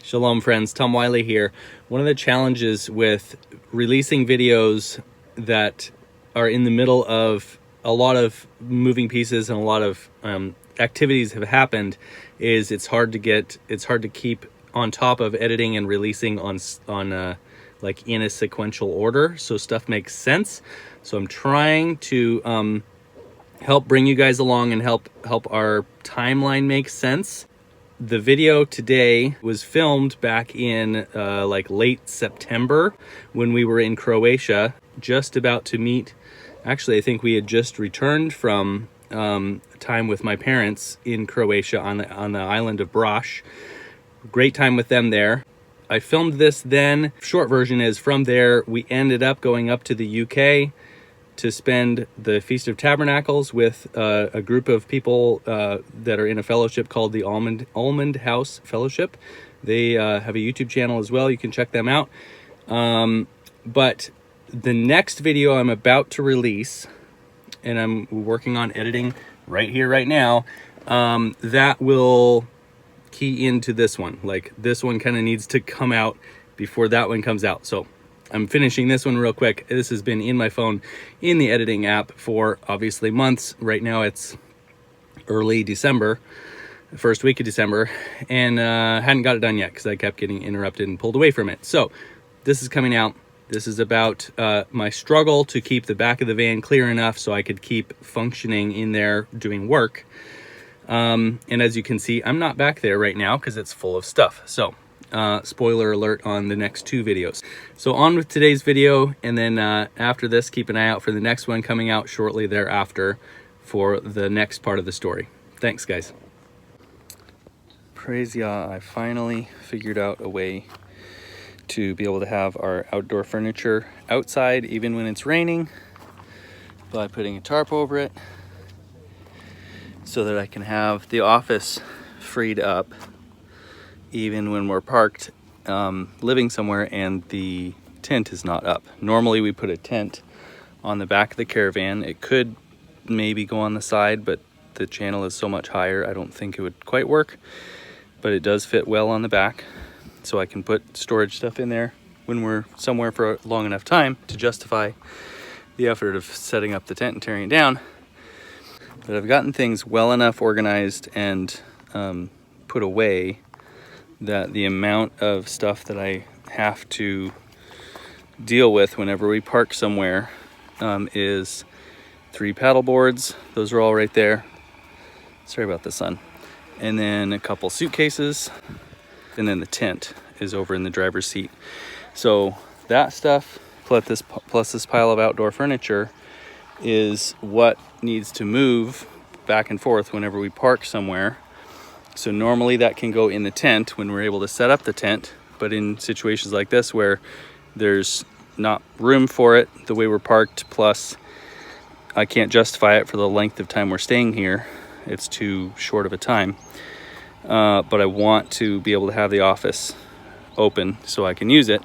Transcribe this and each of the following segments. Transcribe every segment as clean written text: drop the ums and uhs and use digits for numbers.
Shalom friends, Tom Wiley here. One of the challenges with releasing videos that are in the middle of a lot of moving pieces and a lot of activities have happened is it's hard to keep on top of editing and releasing on like in a sequential order so stuff makes sense. So I'm trying to help bring you guys along and help our timeline make sense. The video today was filmed back in like late September when we were in Croatia, just about to meet. Actually, I think we had just returned from time with my parents in Croatia on the island of Brač. Great time with them there. I filmed this then. Short version is from there we ended up going up to the UK to spend the Feast of Tabernacles with a group of people that are in a fellowship called the Almond House Fellowship. They have a YouTube channel as well. You can check them out. But the next video I'm about to release, and I'm working on editing right here, right now, that will key into this one. Like this one kind of needs to come out before that one comes out. So I'm finishing this one real quick. This has been in my phone in the editing app for obviously months. Right now it's early December, the first week of December, and hadn't got it done yet because I kept getting interrupted and pulled away from it. So this is coming out. This is about my struggle to keep the back of the van clear enough so I could keep functioning in there doing work. And as you can see, I'm not back there right now because it's full of stuff. So spoiler alert on the next two videos. So on with today's video, and then after this, keep an eye out for the next one coming out shortly thereafter for the next part of the story. Thanks, guys. Praise Yah, I finally figured out a way to be able to have our outdoor furniture outside even when it's raining by putting a tarp over it so that I can have the office freed up even when we're parked living somewhere and the tent is not up. Normally we put a tent on the back of the caravan. It could maybe go on the side, but the channel is so much higher I don't think it would quite work, but it does fit well on the back, so I can put storage stuff in there when we're somewhere for a long enough time to justify the effort of setting up the tent and tearing it down. But I've gotten things well enough organized and put away that the amount of stuff that I have to deal with whenever we park somewhere is 3 paddle boards. Those are all right there. Sorry about the sun. And then a couple suitcases, and then the tent is over in the driver's seat. So that stuff plus this pile of outdoor furniture is what needs to move back and forth whenever we park somewhere. So normally that can go in the tent when we're able to set up the tent, but in situations like this where there's not room for it the way we're parked, plus I can't justify it for the length of time we're staying here, it's too short of a time, but I want to be able to have the office open so I can use it.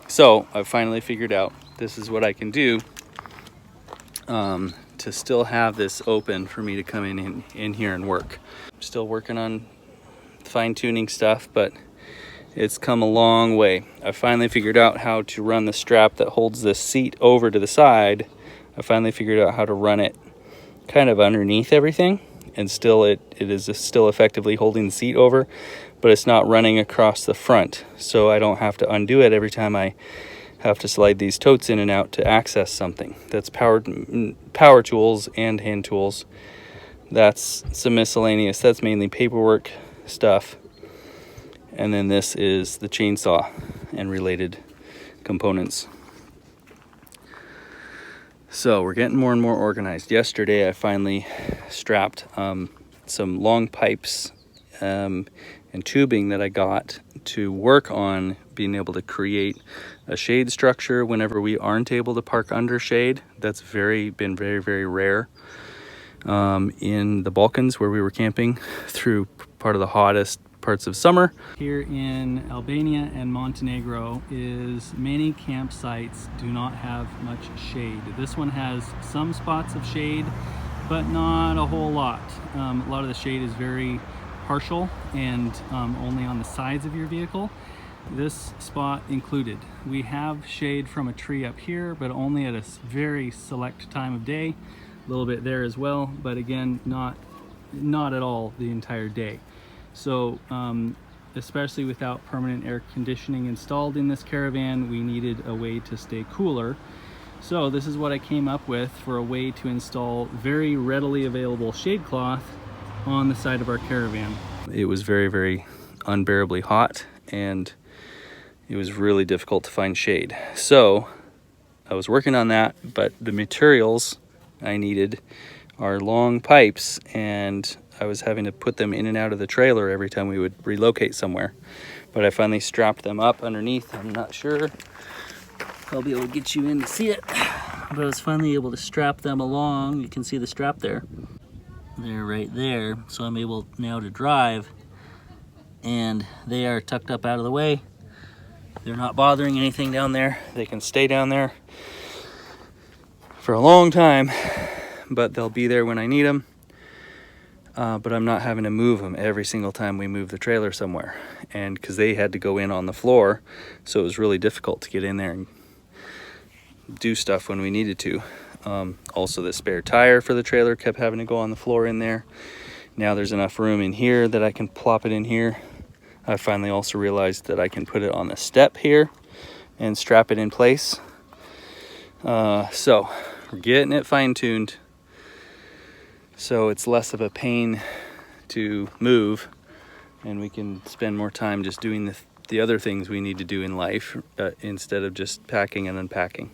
So I've finally figured out this is what I can do to still have this open for me to come in here and work. I'm still working on fine-tuning stuff, but it's come a long way. I finally figured out how to run the strap that holds this seat over to the side. I finally figured out how to run it kind of underneath everything, and still it is still effectively holding the seat over, but it's not running across the front, so I don't have to undo it every time I have to slide these totes in and out to access something. That's power tools and hand tools. That's some miscellaneous. That's mainly paperwork stuff. And then this is the chainsaw and related components. So we're getting more and more organized. Yesterday I finally strapped some long pipes and tubing that I got to work on being able to create a shade structure whenever we aren't able to park under shade. That's been very rare in the Balkans where we were camping through part of the hottest parts of summer. Here in Albania and Montenegro is many campsites do not have much shade. This one has some spots of shade, but not a whole lot. A lot of the shade is very partial and only on the sides of your vehicle, this spot included. We have shade from a tree up here, but only at a very select time of day. A little bit there as well, but again, not at all the entire day. So especially without permanent air conditioning installed in this caravan, we needed a way to stay cooler. So this is what I came up with for a way to install very readily available shade cloth on the side of our caravan. It was very, very unbearably hot, and it was really difficult to find shade. So I was working on that, but the materials I needed are long pipes, and I was having to put them in and out of the trailer every time we would relocate somewhere. But I finally strapped them up underneath. I'm not sure I'll be able to get you in to see it, but I was finally able to strap them along. You can see the strap there. They're right there, so I'm able now to drive, and they are tucked up out of the way. They're not bothering anything down there. They can stay down there for a long time, but they'll be there when I need them. But I'm not having to move them every single time we move the trailer somewhere, and because they had to go in on the floor, so it was really difficult to get in there and do stuff when we needed to. Also, the spare tire for the trailer kept having to go on the floor in there. Now there's enough room in here that I can plop it in here. I finally also realized that I can put it on the step here and strap it in place. So we're getting it fine-tuned, so it's less of a pain to move, and we can spend more time just doing the other things we need to do in life instead of just packing and unpacking.